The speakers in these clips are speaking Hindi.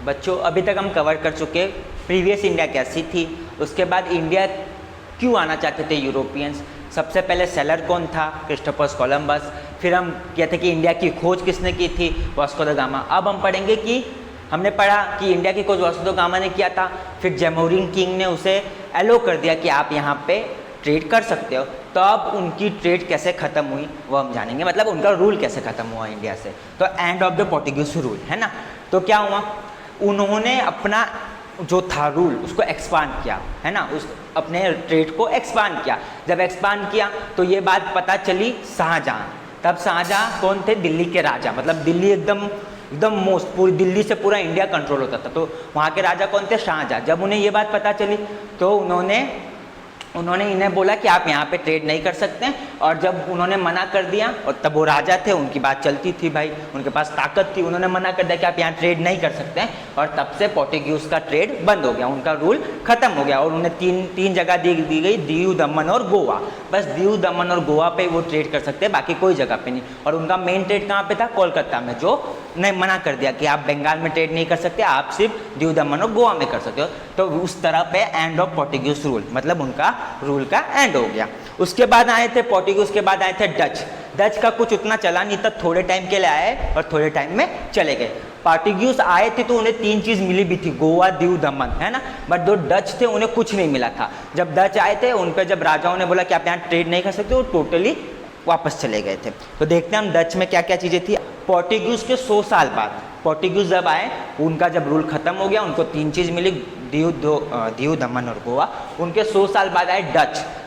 बच्चों अभी तक हम कवर कर चुके प्रीवियस इंडिया कैसी थी, उसके बाद इंडिया क्यों आना चाहते थे यूरोपियंस, सबसे पहले सेलर कौन था, क्रिस्टोफर कोलंबस, फिर हम कहते कि इंडिया की खोज किसने की थी, वास्को द गामा। अब हम पढ़ेंगे कि हमने पढ़ा कि इंडिया की खोज वास्को द गामा ने किया था, फिर जैमोरिन किंग ने उसे एलो कर दिया कि आप यहाँ पे ट्रेड कर सकते हो, तो अब उनकी ट्रेड कैसे ख़त्म हुई वो हम जानेंगे, मतलब उनका रूल कैसे ख़त्म हुआ इंडिया से। तो end of the Portuguese rule है ना। तो क्या हुआ, उन्होंने अपना जो था रूल उसको एक्सपांड किया, है ना, उस अपने ट्रेड को एक्सपांड किया। जब एक्सपांड किया तो ये बात पता चली शाहजहाँ। तब शाहजहाँ कौन थे, दिल्ली के राजा, मतलब दिल्ली एकदम मोस्ट, पूरी दिल्ली से पूरा इंडिया कंट्रोल होता था, तो वहाँ के राजा कौन थे, शाहजहाँ। जब उन्हें ये बात पता चली तो उन्होंने इन्हें बोला कि आप यहाँ पे ट्रेड नहीं कर सकते हैं, और जब उन्होंने मना कर दिया, और तब वो राजा थे, उनकी बात चलती थी भाई, उनके पास ताकत थी, उन्होंने मना कर दिया कि आप यहाँ ट्रेड नहीं कर सकते हैं, और तब से पोर्टुगीज का ट्रेड बंद हो गया, उनका रूल खत्म हो गया। और उन्हें तीन जगह दी गई, दीव, दमन और गोवा। बस दीव, दमन और गोवा पे वो ट्रेड कर सकते हैं, बाकी कोई जगह पे नहीं। और उनका मेन ट्रेड कहाँ पे था, कोलकाता में, जो ने मना कर दिया कि आप बंगाल में ट्रेड नहीं कर सकते, आप सिर्फ दीव, दमन और गोवा में कर सकते हो। तो उस तरह पे एंड ऑफ पोर्टुगीज रूल, मतलब उनका रूल का एंड हो गया। उसके बाद आए थे पोर्टुगीज के बाद आए थे डच का कुछ उतना चला नहीं था, थोड़े टाइम के लिए आए और थोड़े टाइम में चले गए। पोर्टुगीज आए थे तो उन्हें 3 चीज़ मिली भी थी, गोवा, दीव, दमन, है ना, बट जो डच थे उन्हें कुछ नहीं मिला था। जब डच आए थे उन पर जब राजाओं ने बोला कि आप यहाँ ट्रेड नहीं कर सकते, वो टोटली वापस चले गए थे। तो देखते हैं हम डच में क्या क्या चीज़ें थी। पोर्टुगीज के 100 साल बाद पोर्टुगीज जब आए, उनका जब रूल खत्म हो गया, उनको 3 चीज़ मिली, दीव, दमन और गोवा। उनके 100 साल बाद आए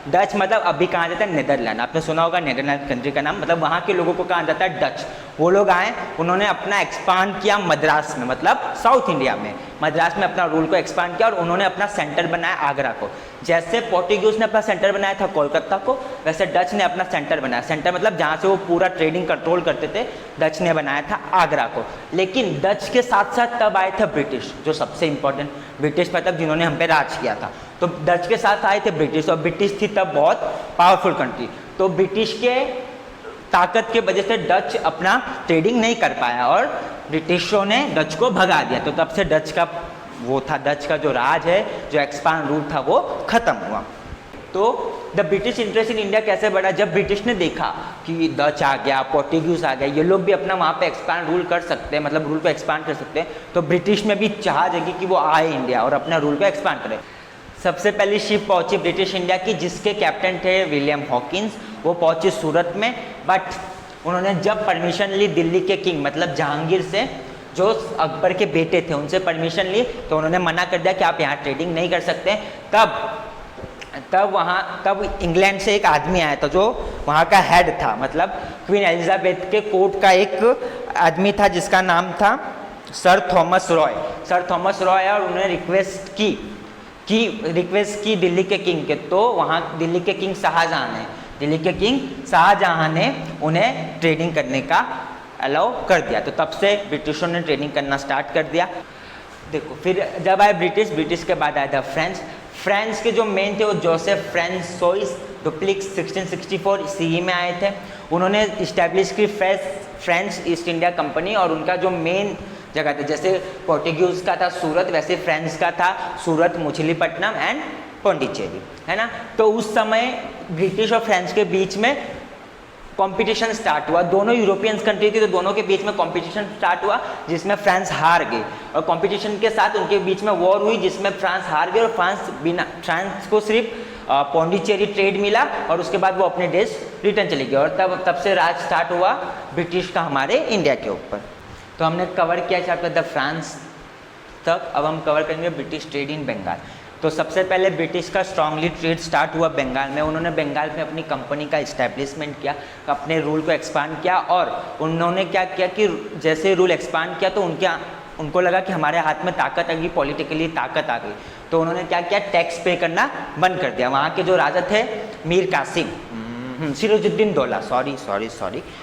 डच मतलब अभी कहा जाता है नेदरलैंड, आपने सुना होगा नेदरलैंड कंट्री का नाम, मतलब वहाँ के लोगों को कहा जाता है डच। वो लोग आए, उन्होंने अपना एक्सपांड किया मद्रास में, मतलब साउथ इंडिया में, मद्रास में अपना रूल को एक्सपांड किया, और उन्होंने अपना सेंटर बनाया आगरा को। जैसे पोर्टुगीज ने अपना सेंटर बनाया था कोलकाता को, वैसे डच ने अपना सेंटर बनाया, सेंटर मतलब जहाँ से वो पूरा ट्रेडिंग कंट्रोल करते थे, डच ने बनाया था आगरा को। लेकिन डच के साथ साथ तब आए थे ब्रिटिश, जो सबसे इंपॉर्टेंट, ब्रिटिश मतलब जिन्होंने हम पे राज किया था। तो डच के साथ आए थे ब्रिटिश, और ब्रिटिश थी तब बहुत पावरफुल कंट्री। तो ब्रिटिश के ताकत के वजह से डच अपना ट्रेडिंग नहीं कर पाया, और ब्रिटिशों ने डच को भगा दिया। तो तब से डच का वो था, डच का जो राज है, जो एक्सपांड रूल था, वो खत्म हुआ। तो the British interest in India कैसे बढ़ा, जब ब्रिटिश ने देखा कि डच आ गया, पोर्टुगीज आ गया, ये लोग भी अपना वहाँ पे एक्सपांड रूल कर सकते हैं, मतलब रूल को एक्सपांड कर सकते हैं, तो ब्रिटिश में भी चाह जगी कि वो आए इंडिया और अपना रूल को एक्सपांड करें। सबसे पहली शिप पहुंची ब्रिटिश इंडिया की, जिसके कैप्टन थे विलियम हॉकिंस। वो पहुंची सूरत में, बट उन्होंने जब परमिशन ली दिल्ली के किंग मतलब जहांगीर से, जो अकबर के बेटे थे, उनसे परमिशन ली, तो उन्होंने मना कर दिया कि आप यहाँ ट्रेडिंग नहीं कर सकते। तब इंग्लैंड से एक आदमी आया था, जो वहाँ का हेड था, मतलब क्वीन एलिजाबेथ के कोर्ट का एक आदमी था, जिसका नाम था सर थॉमस रॉय। और उन्होंने रिक्वेस्ट की दिल्ली के किंग के, तो वहाँ दिल्ली के किंग शाहजहाँ ने उन्हें ट्रेडिंग करने का अलाउ कर दिया। तो तब से ब्रिटिशों ने ट्रेडिंग करना स्टार्ट कर दिया। देखो, फिर जब आए ब्रिटिश के बाद आया था फ्रेंच के जो मेन थे वो जोसेफ फ्रांसोइस डुप्लिक्स 1664 सीई में आए थे। उन्होंने इस्टेब्लिश की फ्रेंच ईस्ट इंडिया कंपनी, और उनका जो मेन जगह थी, जैसे पोर्टुगीज का था सूरत, वैसे फ्रेंच का था सूरत, मछलीपट्टनम एंड पौंडीचेरी, है ना। तो उस समय ब्रिटिश और फ्रेंच के बीच में कंपटीशन स्टार्ट हुआ। दोनों यूरोपियंस कंट्री थी, तो दोनों के बीच में कंपटीशन स्टार्ट हुआ, जिसमें फ्रांस हार गई, और कंपटीशन के साथ उनके बीच में वॉर हुई, जिसमें फ्रांस हार गई, और फ्रांस को सिर्फ पौंडीचेरी ट्रेड मिला, और उसके बाद वो अपने देश रिटर्न चली गई, और तब से राज स्टार्ट हुआ ब्रिटिश का हमारे इंडिया के ऊपर। तो हमने कवर किया चैप्टर द फ्रांस तक। अब हम कवर करेंगे ब्रिटिश ट्रेड इन बंगाल। तो सबसे पहले ब्रिटिश का स्ट्रांगली ट्रेड स्टार्ट हुआ बंगाल में। उन्होंने बंगाल में अपनी कंपनी का इस्टेब्लिशमेंट किया, अपने रूल को एक्सपांड किया, और उन्होंने क्या किया कि जैसे रूल एक्सपांड किया तो उनको लगा कि हमारे हाथ में ताकत आ गई, पॉलिटिकली ताकत आ गई, तो उन्होंने क्या किया, टैक्स पे करना बंद कर दिया। वहाँ के जो राजा थे मीर कासिम, सिराजुद्दीन दौला,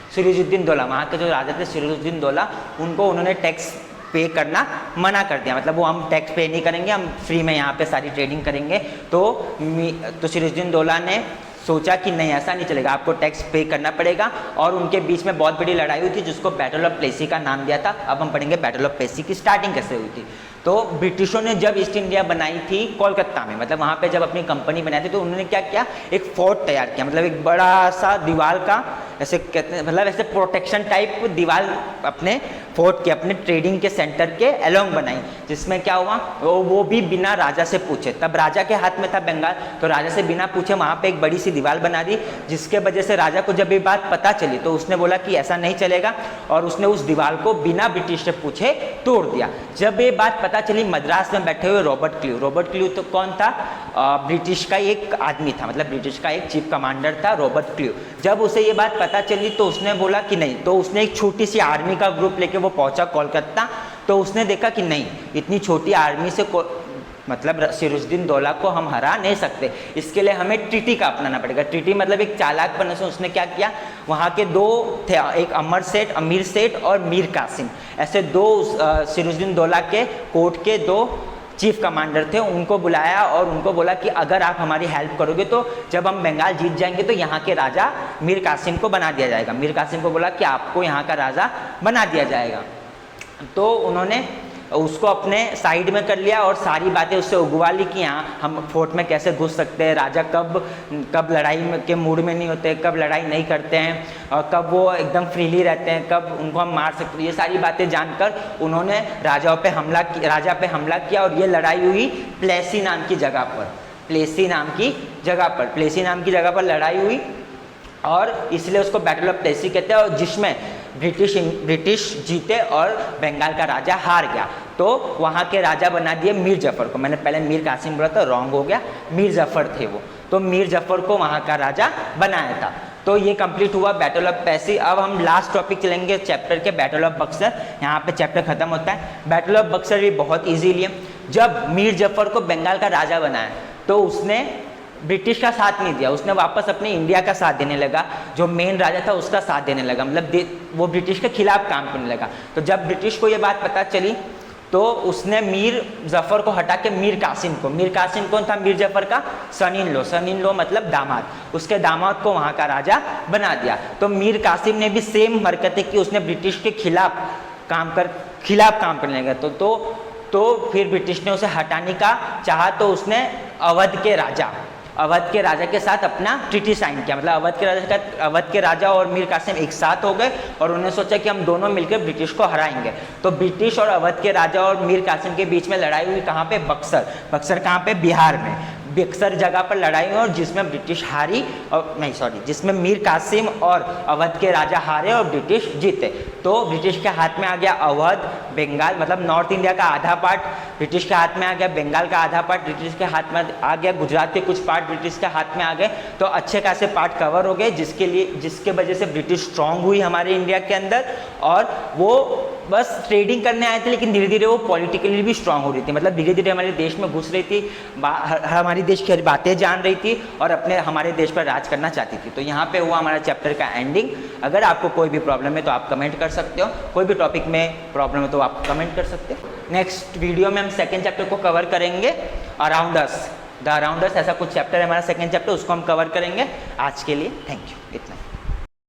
सिराजुद्दीन दौला, वहाँ के जो राजा थे सिराजुद्दीन दौला, उनको उन्होंने टैक्स पे करना मना कर दिया, मतलब वो हम टैक्स पे नहीं करेंगे, हम फ्री में यहाँ पे सारी ट्रेडिंग करेंगे। तो सिराजुद्दीन दौला ने सोचा कि नहीं ऐसा नहीं चलेगा, आपको टैक्स पे करना पड़ेगा। और उनके बीच में बहुत बड़ी लड़ाई हुई थी जिसको बैटल ऑफ प्लेसी का नाम दिया था। अब हम पढ़ेंगे बैटल ऑफ प्लेसी की स्टार्टिंग कैसे हुई थी। तो ब्रिटिशों ने जब ईस्ट इंडिया बनाई थी कोलकाता में, मतलब वहाँ पे जब अपनी कंपनी बनाई थी, तो उन्होंने क्या किया, एक फोर्ट तैयार किया, मतलब एक बड़ा सा दीवार का, ऐसे कहते हैं मतलब ऐसे प्रोटेक्शन टाइप दीवार अपने फोर्ट के, अपने ट्रेडिंग के सेंटर के अलोंग बनाई, जिसमें क्या हुआ, वो भी बिना राजा से पूछे, तब राजा के हाथ में था बंगाल, तो राजा से बिना पूछे वहाँ पे एक बड़ी सी दीवार बना दी, जिसके वजह से राजा को जब ये बात पता चली तो उसने बोला कि ऐसा नहीं चलेगा, और उसने उस दीवार को बिना ब्रिटिश से पूछे तोड़ दिया। जब ये बात पता चली मद्रास में बैठे हुए रॉबर्ट क्ल्यू तो कौन था, ब्रिटिश का एक आदमी था, मतलब ब्रिटिश का एक चीफ कमांडर था रॉबर्ट क्ल्यू। जब उसे ये बात पता चली तो उसने बोला कि नहीं, तो उसने एक छोटी सी आर्मी का ग्रुप लेके वो पहुंचा कोलकाता। तो उसने देखा कि नहीं, इतनी छोटी आर्मी से मतलब सिराजुद्दीन दौला को हम हरा नहीं सकते, इसके लिए हमें ट्रीटी का अपनाना पड़ेगा। ट्रीटी मतलब एक चालाकपन से उसने क्या किया, वहाँ के दो थे, एक अमीर सेठ और मीर कासिम, ऐसे दो सिराजुद्दीन दौला के कोर्ट के दो चीफ कमांडर थे, उनको बुलाया और उनको बोला कि अगर आप हमारी हेल्प करोगे तो जब हम बंगाल जीत जाएंगे तो यहाँ के राजा मीर कासिम को बना दिया जाएगा। मीर कासिम को बोला कि आपको यहाँ का राजा बना दिया जाएगा। तो उन्होंने उसको अपने साइड में कर लिया और सारी बातें उससे उगवा ली कि यहाँ हम फोर्ट में कैसे घुस सकते हैं, राजा कब लड़ाई के मूड में नहीं होते, कब लड़ाई नहीं करते हैं, और कब वो एकदम फ्रीली रहते हैं, कब उनको हम मार सकते हैं। ये सारी बातें जानकर उन्होंने राजा पे हमला किया और ये लड़ाई हुई प्लेसी नाम की जगह पर, प्लेसी नाम की जगह पर लड़ाई हुई, और इसलिए उसको बैटल ऑफ प्लेसी कहते हैं, और जिसमें ब्रिटिश जीते और बंगाल का राजा हार गया। तो वहाँ के राजा बना दिए मीर जफर को। मैंने पहले मीर कासिम बोला था, रॉन्ग हो गया, मीर जफर थे वो, तो मीर जफर को वहाँ का राजा बनाया था। तो ये कंप्लीट हुआ बैटल ऑफ प्लेसी। अब हम लास्ट टॉपिक चलेंगे चैप्टर के, बैटल ऑफ बक्सर। यहाँ पे चैप्टर खत्म होता है। बैटल ऑफ बक्सर भी बहुत ईजीली है। जब मीर जफर को बंगाल का राजा बनाया तो उसने ब्रिटिश का साथ नहीं दिया, उसने वापस अपने इंडिया का साथ देने लगा, जो मेन राजा था उसका साथ देने लगा, मतलब वो ब्रिटिश के खिलाफ काम करने लगा। तो जब ब्रिटिश को ये बात पता चली तो उसने मीर जफर को हटा के मीर कासिम कौन था, मीर जफर का सन इन लॉ मतलब दामाद, उसके दामाद को वहाँ का राजा बना दिया। तो मीर कासिम ने भी सेम हरकतें की, उसने ब्रिटिश के खिलाफ काम करने लगा। तो फिर ब्रिटिश ने उसे हटाने का चाहा, तो उसने अवध के राजा के साथ अपना ट्रीटी साइन किया, मतलब अवध के राजा और मीर कासिम एक साथ हो गए और उन्होंने सोचा कि हम दोनों मिलकर ब्रिटिश को हराएंगे। तो ब्रिटिश और अवध के राजा और मीर कासिम के बीच में लड़ाई हुई, कहाँ पे, बक्सर कहाँ पे, बिहार में बक्सर जगह पर लड़ाई हुई, और जिसमें ब्रिटिश हारी, और नहीं सॉरी, जिसमें मीर कासिम और अवध के राजा हारे और ब्रिटिश जीते। तो ब्रिटिश के हाथ में आ गया अवध, बंगाल, मतलब नॉर्थ इंडिया का आधा पार्ट ब्रिटिश के हाथ में आ गया, बंगाल का आधा पार्ट ब्रिटिश के हाथ में आ गया, गुजरात के कुछ पार्ट ब्रिटिश के हाथ में आ गए। तो अच्छे खासे पार्ट कवर हो गए, जिसके वजह से ब्रिटिश स्ट्रांग हुई हमारे इंडिया के अंदर, और वो बस ट्रेडिंग करने आए थे, लेकिन धीरे धीरे वो पॉलिटिकली भी स्ट्रांग हो रही थी, मतलब धीरे धीरे हमारे देश में घुस रही थी, हमारी देश की बातें जान रही थी और हमारे देश पर राज करना चाहती थी। तो यहाँ पे हुआ हमारा चैप्टर का एंडिंग। अगर आपको कोई भी प्रॉब्लम है तो आप कमेंट कर सकते हो, कोई भी टॉपिक में प्रॉब्लम है तो आप कमेंट कर सकते हो। नेक्स्ट वीडियो में हम सेकेंड चैप्टर को कवर करेंगे, अराउंड अस, ऐसा कुछ चैप्टर है हमारा सेकेंड चैप्टर, उसको हम कवर करेंगे। आज के लिए थैंक यू, इतना।